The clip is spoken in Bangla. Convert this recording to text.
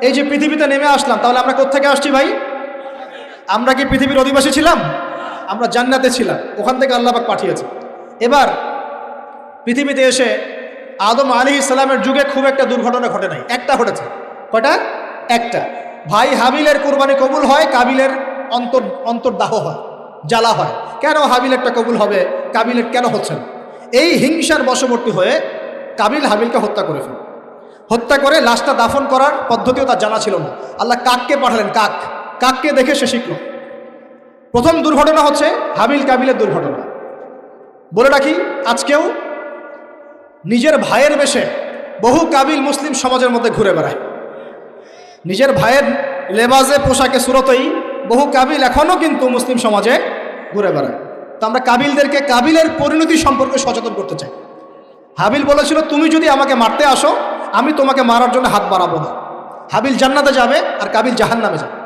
এই যে পৃথিবীতে নেমে আসলাম, তাহলে আমরা কোত্থেকে আসছি ভাই? আমরা কি পৃথিবীর অধিবাসী ছিলাম? আমরা জান্নাতে ছিলাম, ওখান থেকে আল্লাহ পাক পাঠিয়েছে। এবার পৃথিবীতে এসে আদম আলাইহিস সালামের যুগে খুব একটা দুর্ঘটনা ঘটে নাই, একটা ঘটেছে। কয়টা? একটা। ভাই হাবিলের কুরবানি কবুল হয়, কাবিলের অন্তর্দাহ হয়, জ্বালা হয়। কেন হাবিলেরটা কবুল হবে, কাবিলের কেন হচ্ছে না? এই হিংসার বশবর্তী হয়ে কাবিল হাবিলকে হত্যা করে ফেলে। হত্যা করে লাশটা দাফন করার পদ্ধতিও তার জানা ছিল না। আল্লাহ কাককে পাঠালেন, কাককে দেখে সে শিখল। প্রথম দুর্ঘটনা হচ্ছে হাবিল কাবিলের দুর্ঘটনা। বলে রাখি, আজকেও নিজের ভাইয়ের বেশে বহু কাবিল মুসলিম সমাজের মধ্যে ঘুরে বেড়ায়। নিজের ভাইয়ের লেবাজে, পোশাকে, সুরতেই বহু কাবিল এখনও কিন্তু মুসলিম সমাজে ঘুরে বেড়ায়। তো আমরা কাবিলদেরকে কাবিলের পরিণতি সম্পর্কে সচেতন করতে চাই। হাবিল বলেছিল, তুমি যদি আমাকে মারতে আসো, আমি তোমাকে মারার জন্য হাত বাড়াবো না। হাবিল জান্নাতে যাবে আর কাবিল জাহান্নামে যাবে।